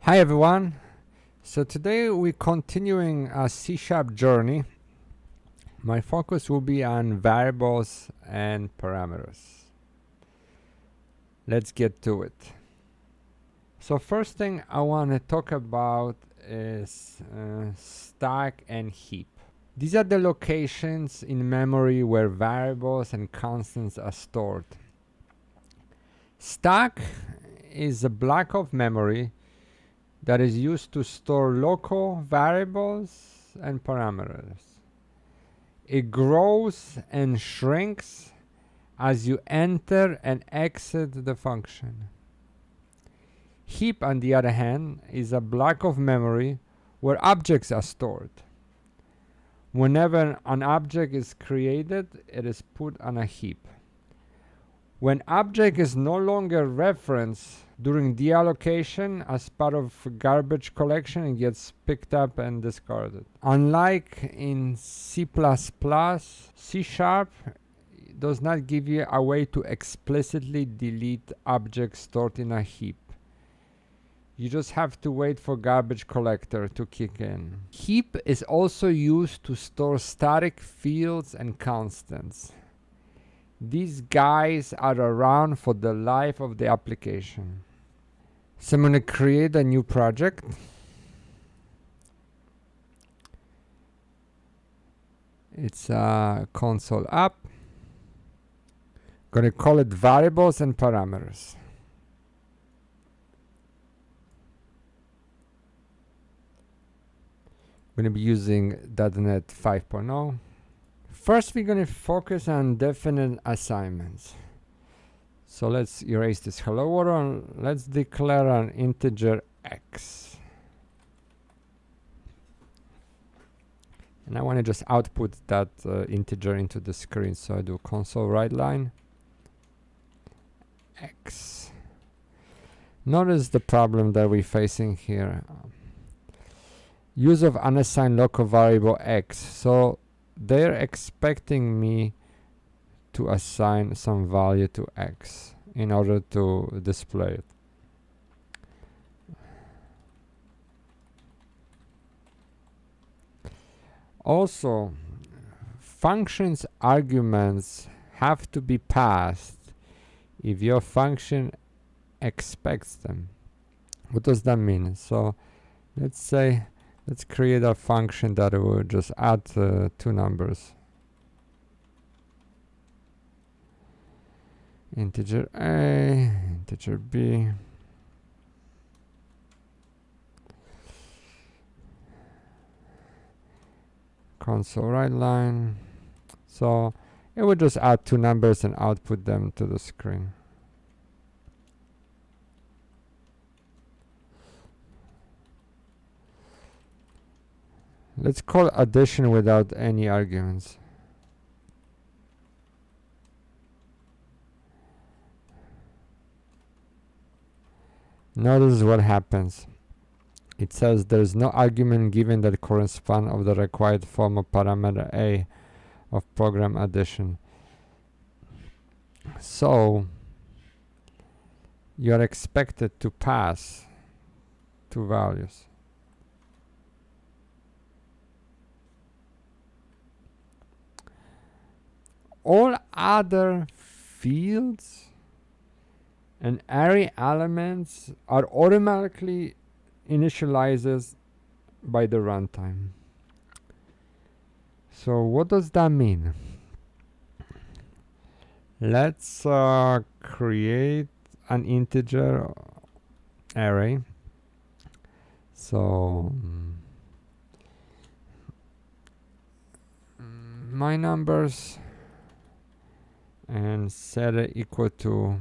Hi everyone. So today we're continuing a C# journey. My focus will be on variables and parameters. Let's get to it. So first thing I want to talk about is stack and heap. These are the locations in memory where variables and constants are stored. Stack is a block of memory that is used to store local variables and parameters. It grows and shrinks as you enter and exit the function. Heap, on the other hand, is a block of memory where objects are stored. Whenever an object is created, it is put on a heap. When object is no longer referenced during deallocation as part of garbage collection, it gets picked up and discarded. Unlike in C++, C# does not give you a way to explicitly delete objects stored in a heap. You just have to wait for garbage collector to kick in. Heap is also used to store static fields and constants. These guys are around for the life of the application. So I'm going to create a new project. It's a console app. Going to call it variables and parameters. Going to be using .NET 5.0. First, we're going to focus on definite assignments. So let's erase this hello world and let's declare an integer x. And I want to just output that integer into the screen. So I do console write line x. Notice the problem that we're facing here. Use of unassigned local variable x. So they're expecting me to assign some value to x in order to display it. Also, functions arguments have to be passed if your function expects them. What does that mean? So let's create a function that will just add two numbers. Integer A, integer B. Console write line. So it would just add two numbers and output them to the screen. Let's call addition without any arguments. Notice what happens. It says there is no argument given that corresponds of the required form of parameter A of program addition. So you are expected to pass two values. All other fields and array elements are automatically initialized by the runtime. So what does that mean? Let's create an integer array. So my numbers, and set it equal to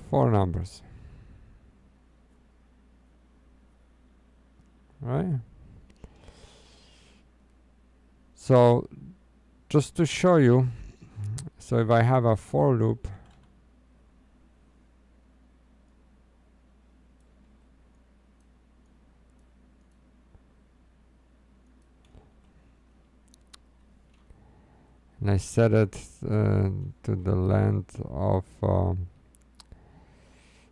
four numbers. Right? So just to show you, so if I have a for loop, and I set it to the length of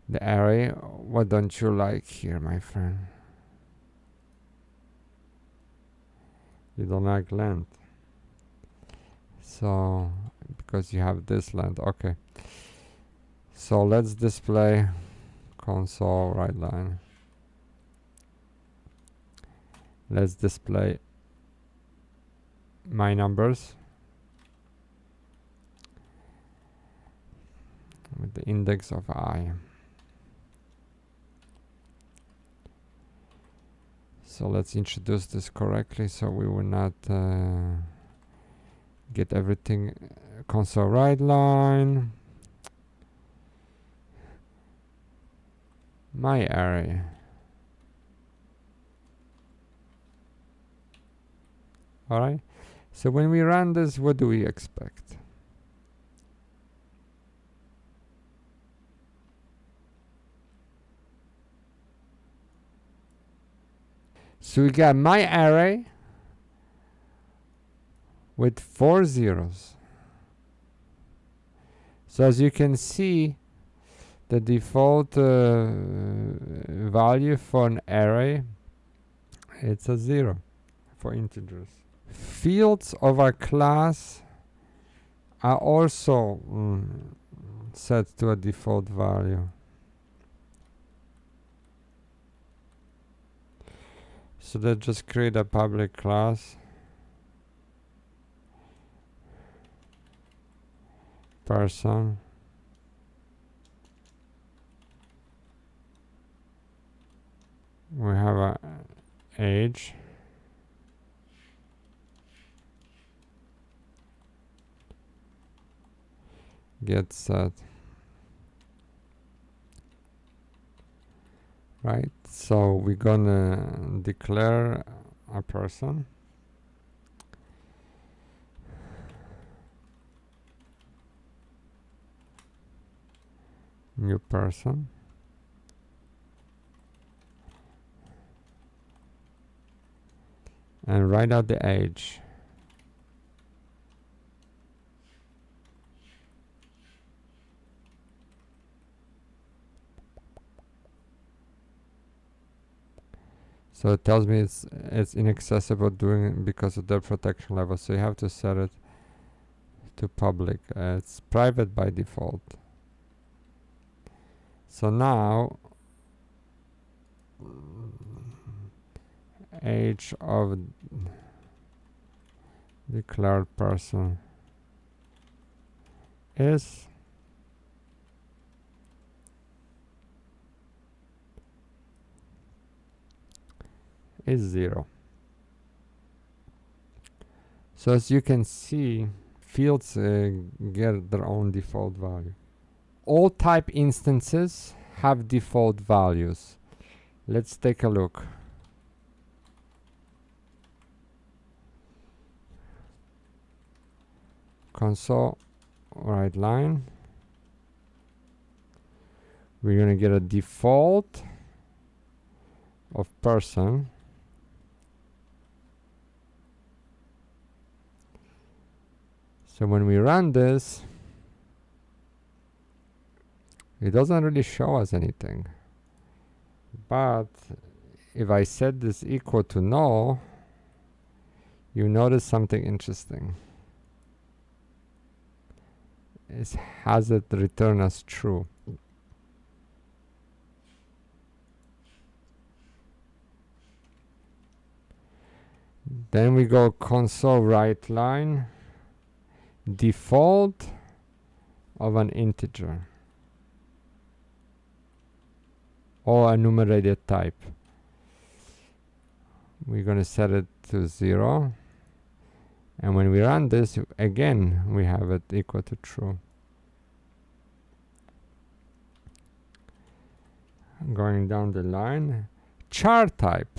the array. What don't you like here, my friend? You don't like length. So, because you have this length. Okay. So let's display console write line. Let's display my numbers with the index of I. So let's introduce this correctly so we will not get everything. Console write line, my array. Alright, so when we run this, what do we expect? So we got my array with 4 zeros. So as you can see, the default value for an array, it's a 0 for integers. Fields of our class are also set to a default value. So let's just create a public class. Person. We have a age. Get set. Right, so we're gonna declare a person. New person. And write out the age. So it tells me it's inaccessible because of the protection level. So you have to set it to public. It's private by default. So now age of declared person is is 0. So as you can see, fields get their own default value. All type instances have default values. Let's take a look. Console write line. We're going to get a default of person. So when we run this, it doesn't really show us anything. But if I set this equal to null, you notice something interesting. It has it return as true. Then we go console write line, default of an integer or a numerated type. We're going to set it to 0. And when we run this, again, we have it equal to true. Going down the line, char type.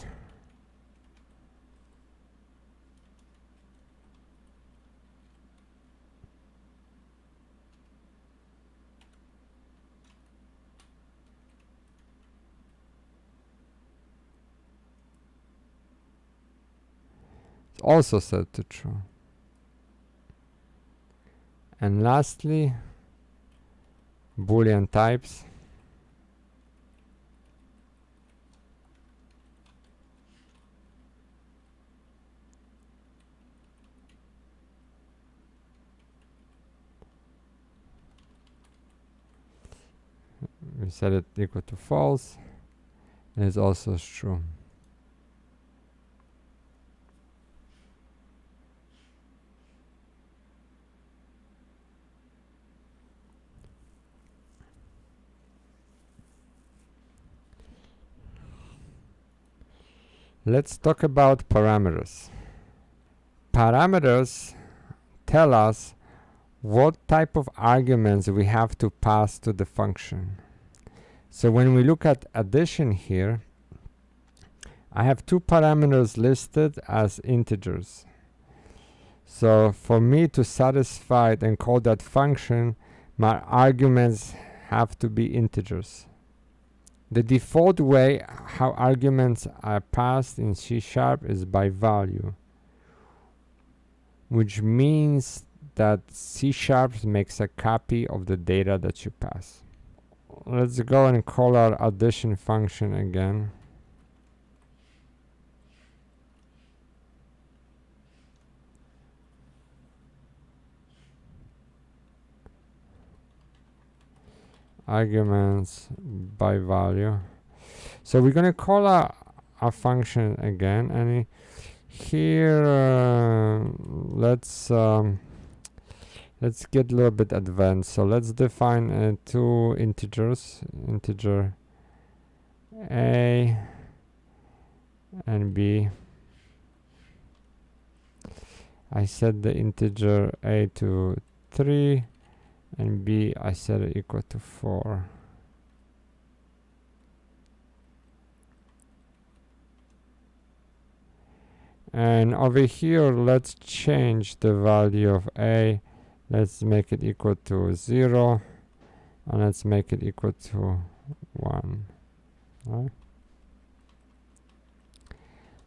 It's also set to true. And lastly, Boolean types. We set it equal to false, and it's also true. Let's talk about parameters. Parameters tell us what type of arguments we have to pass to the function. So when we look at addition here, I have two parameters listed as integers. So for me to satisfy it and call that function, my arguments have to be integers. The default way how arguments are passed in C# is by value, which means that C# makes a copy of the data that you pass. Let's go and call our addition function again. Arguments by value. So we're going to call a function again, and here let's get a little bit advanced. So let's define two integers, integer a and b. I set the integer a to 3 and b I set it equal to 4. And over here, let's change the value of a. Let's make it equal to 0, and let's make it equal to 1. Right?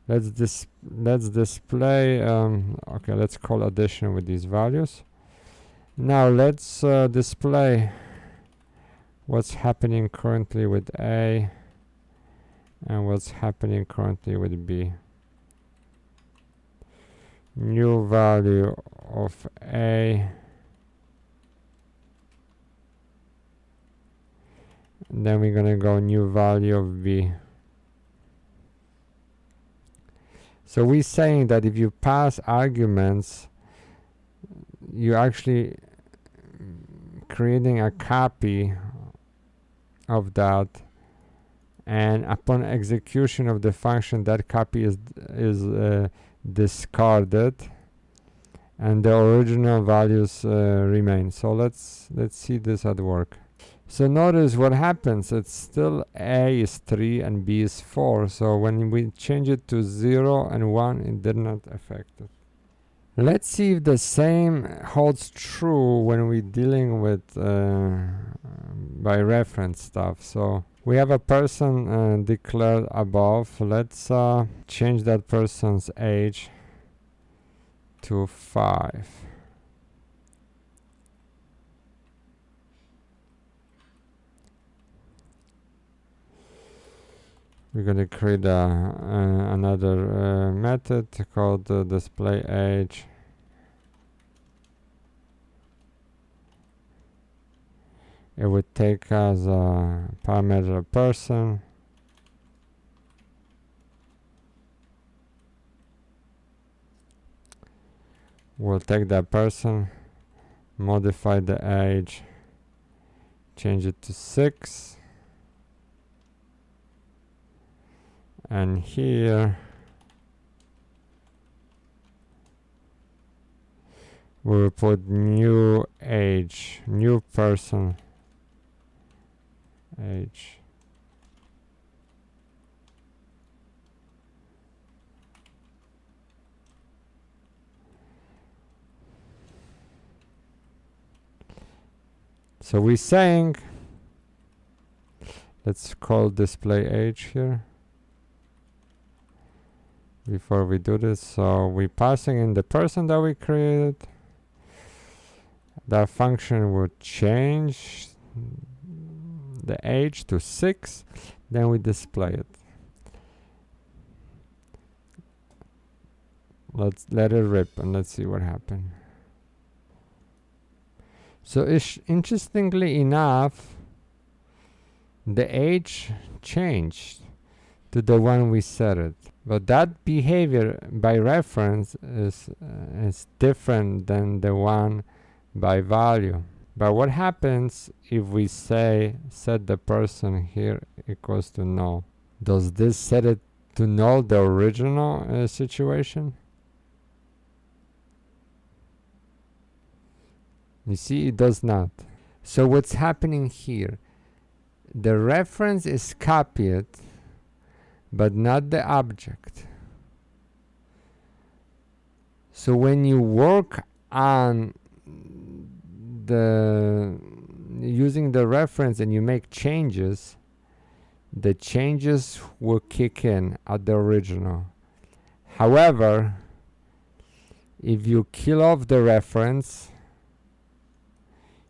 Let's display. Okay, let's call addition with these values. Now let's display what's happening currently with A and what's happening currently with B. New value of A, and then we're gonna go new value of B. So we're saying that if you pass arguments, you're actually creating a copy of that, and upon execution of the function, that copy is discarded, and the original values remain. So let's see this at work. So notice what happens. It's still A is 3 and B is 4. So when we change it to 0 and 1, it did not affect it. Let's see if the same holds true when we're dealing with by reference stuff. So we have a person declared above. Let's change that person's age to 5. We're going to create another method called display age. It would take as a parameter person. We'll take that person, modify the age, change it to 6. And here we will put new age, new person age. So we're saying, let's call display age here. Before we do this, so we're passing in the person that we created, that function would change the age to 6, then we display it. Let's let it rip and let's see what happened. So interestingly enough, the age changed to the one we set it. But that behavior by reference is different than the one by value. But what happens if we say set the person here equals to null? Does this set it to null the original situation? You see, it does not. So what's happening here? The reference is copied, but not the object. So when you work on using the reference and you make changes, the changes will kick in at the original. However, if you kill off the reference,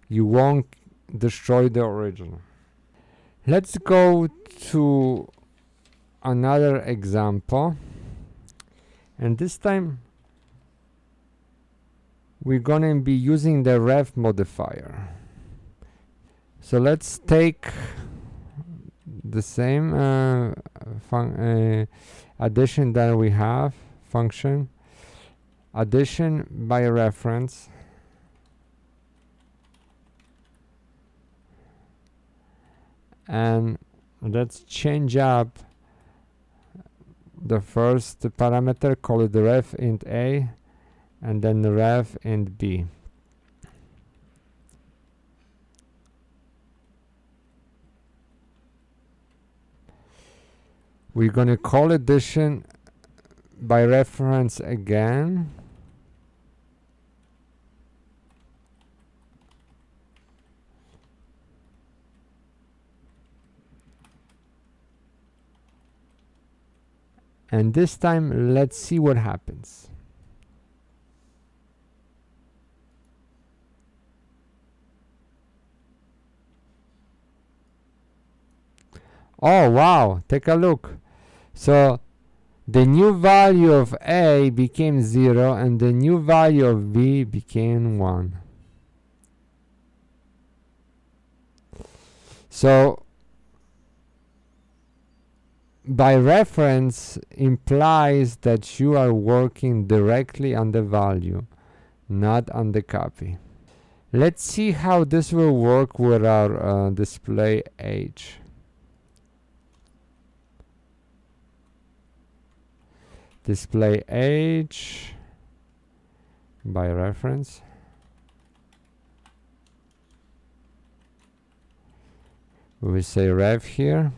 you won't destroy the original. Let's go to another example, and this time we're gonna be using the ref modifier. So let's take the same addition that we have, function addition by reference, and let's change up the first parameter, call it the ref int a, and then the ref int b. We're going to call addition by reference again. And this time, let's see what happens. Oh, wow, take a look. So the new value of A became 0 and the new value of B became 1. So by reference implies that you are working directly on the value, not on the copy. Let's see how this will work with our display age. Display age by reference. We will say ref here.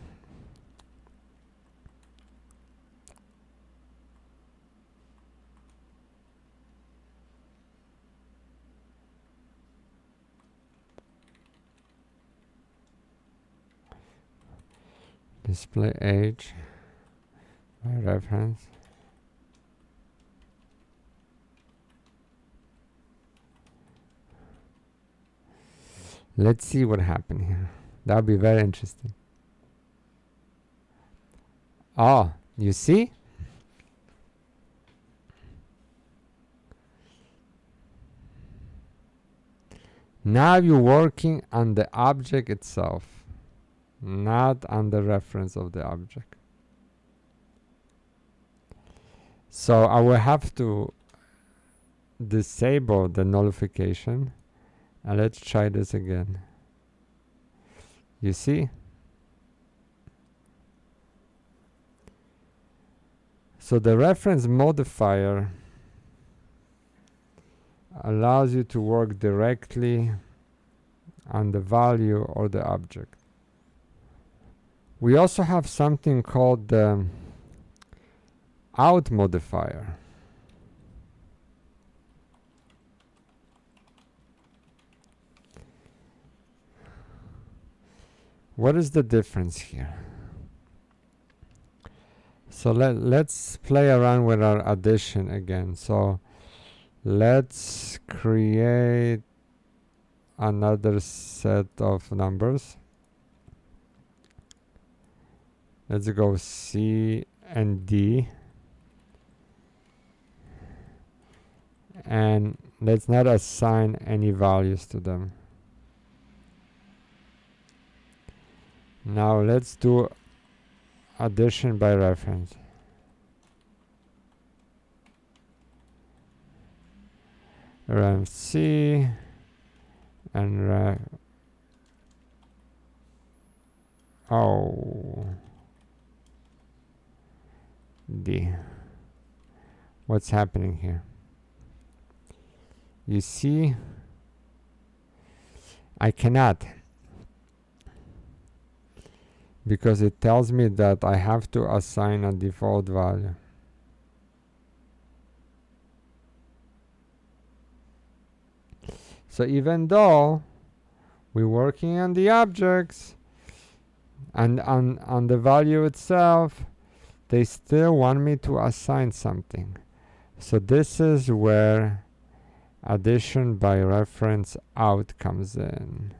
Display age by reference. Let's see what happened here. That'll be very interesting. Oh, you see? Now you're working on the object itself, not on the reference of the object. So I will have to disable the nullification. And let's try this again. You see? So the reference modifier allows you to work directly on the value or the object. We also have something called the out modifier. What is the difference here? So let's play around with our addition again. So let's create another set of numbers. Let's go C and D. And let's not assign any values to them. Now let's do addition by reference. Rem C and D. What's happening here? You see, I cannot, because it tells me that I have to assign a default value. So even though we're working on the objects and on the value itself, they still want me to assign something. So this is where addition by reference out comes in.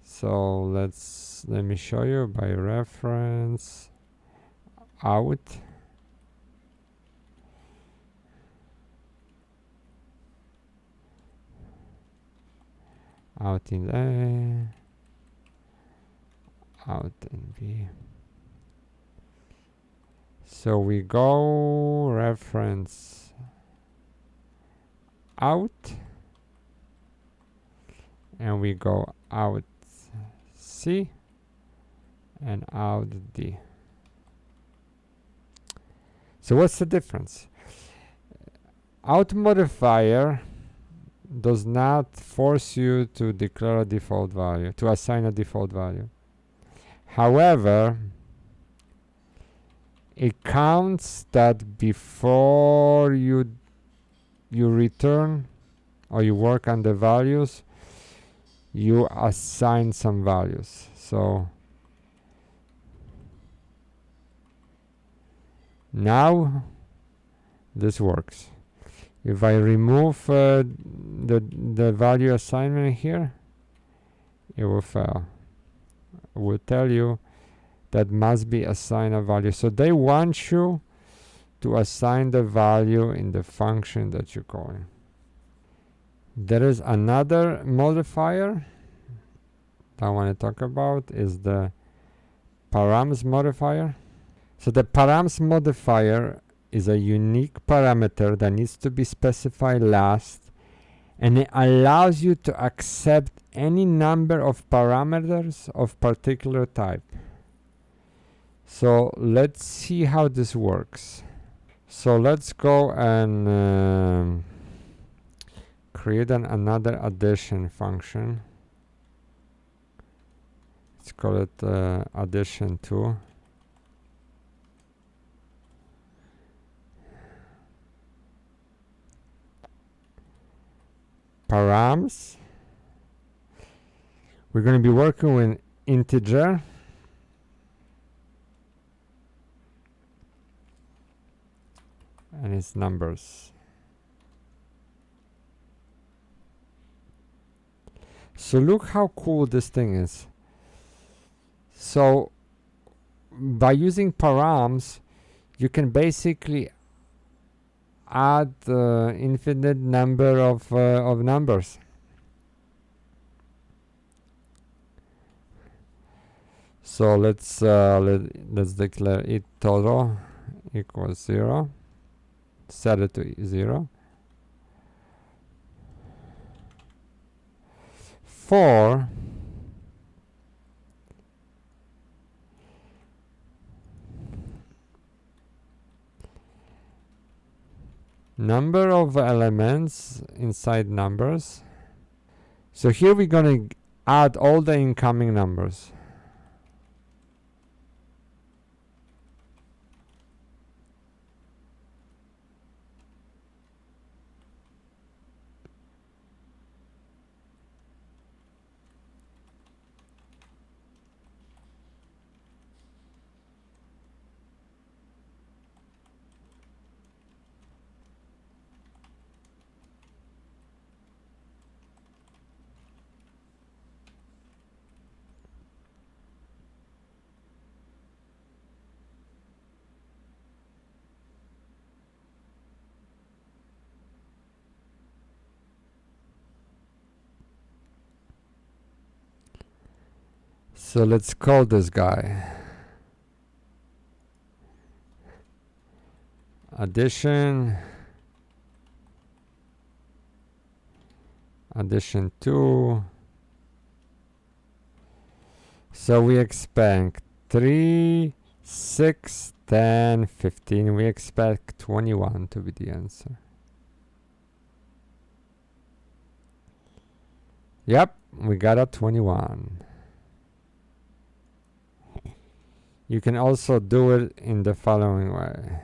So let me show you by reference out. Out in A, out in B. So we go reference out, and we go out C and out D. So what's the difference? Out modifier does not force you to declare a default value, to assign a default value. However, it counts that before you return or you work on the values, you assign some values. So now this works. If I remove the value assignment here, it will fail. It will tell you that must be assigned a value. So they want you to assign the value in the function that you're calling. There is another modifier I want to talk about, is the params modifier. So the params modifier is a unique parameter that needs to be specified last, and it allows you to accept any number of parameters of particular type. So let's see how this works. So let's go and create another addition function. Let's call it addition 2. Params. We're going to be working with integer. And its numbers. So look how cool this thing is. So by using params, you can basically add infinite number of numbers. So let's declare it total equals 0. Set it to 0. For number of elements inside numbers. So here we're going to add all the incoming numbers. So let's call this guy addition 2. So we expect 3, 6, 10, 15. We expect 21 to be the answer. Yep, we got a 21. You can also do it in the following way.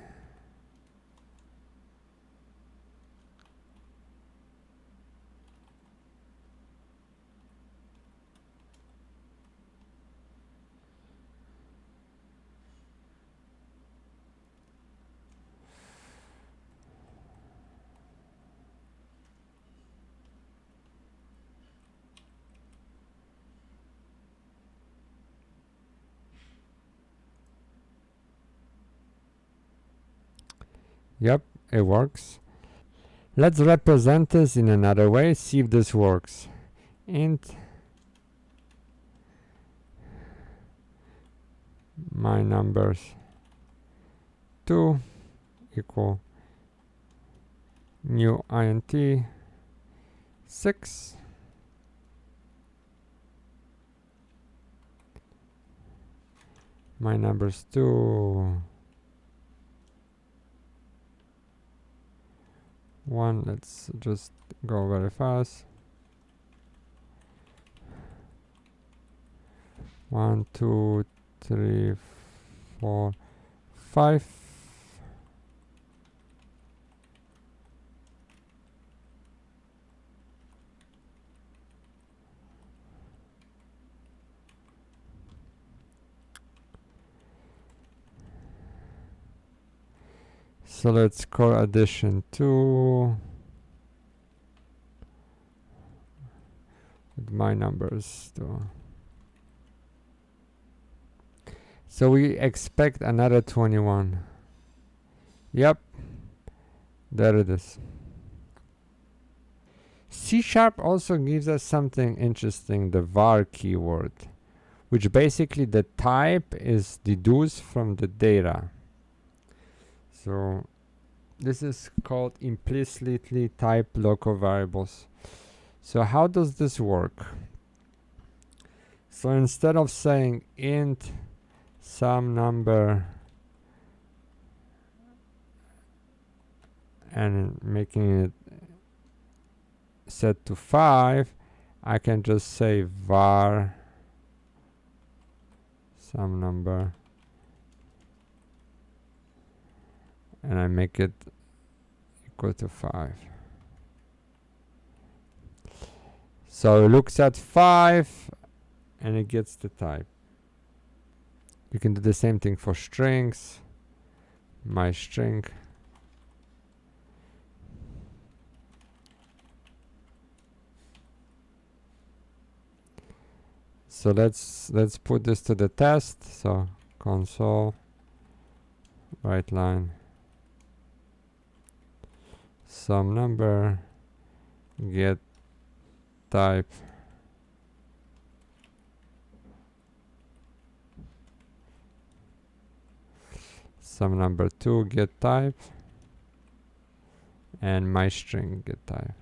Yep, it works. Let's represent this in another way, see if this works. Int my numbers 2 equal new int 6. My numbers 2 1. Let's just go very fast. 1, 2, 3, 4, 5. So let's call addition 2 with my numbers 2. So we expect another 21. Yep, there it is. C# also gives us something interesting, the var keyword, which basically the type is deduced from the data. So this is called implicitly typed local variables. So how does this work? So instead of saying int some number and making it set to 5, I can just say var some number and I make it equal to 5. So it looks at 5 and it gets the type. You can do the same thing for strings. My string. So let's put this to the test. So console right line some number get type some number 2 get type and my string get type.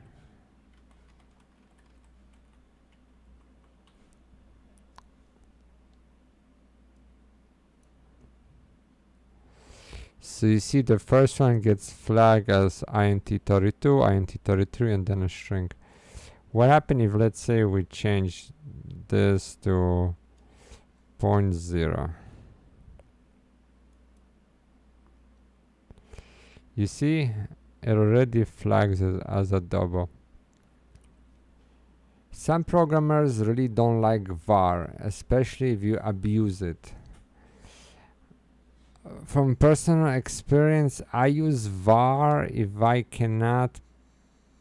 So you see the first one gets flagged as int32, int33, and then a string. What happens if, let's say, we change this to 0.0? You see, it already flags it as a double. Some programmers really don't like var, especially if you abuse it. From personal experience, I use var if I cannot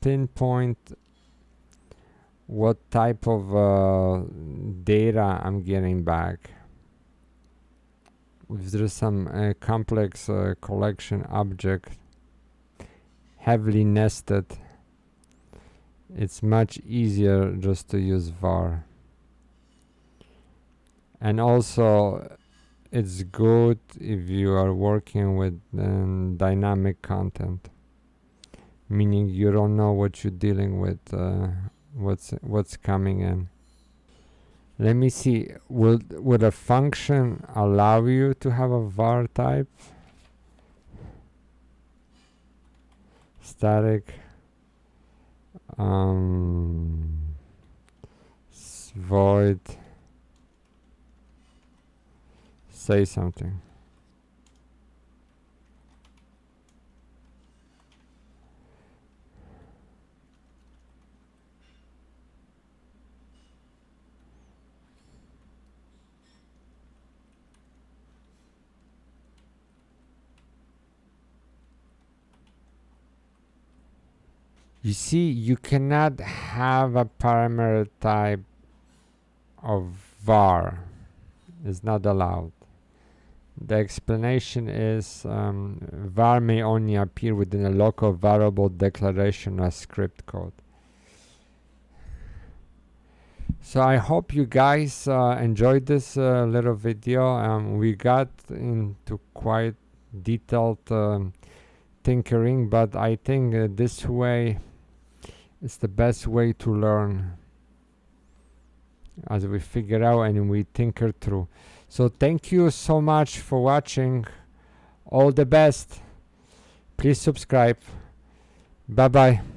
pinpoint what type of data I'm getting back. If there's some complex collection object heavily nested, it's much easier just to use var. And also it's good if you are working with dynamic content, meaning you don't know what you're dealing with, what's coming in. Let me see, would a function allow you to have a var type? Static void, say something. You see, you cannot have a parameter type of var. It's not allowed. The explanation is var may only appear within a local variable declaration or script code. So I hope you guys enjoyed this little video. We got into quite detailed tinkering, but I think this way is the best way to learn, as we figure out and we tinker through. So thank you so much for watching. All the best. Please subscribe. Bye bye.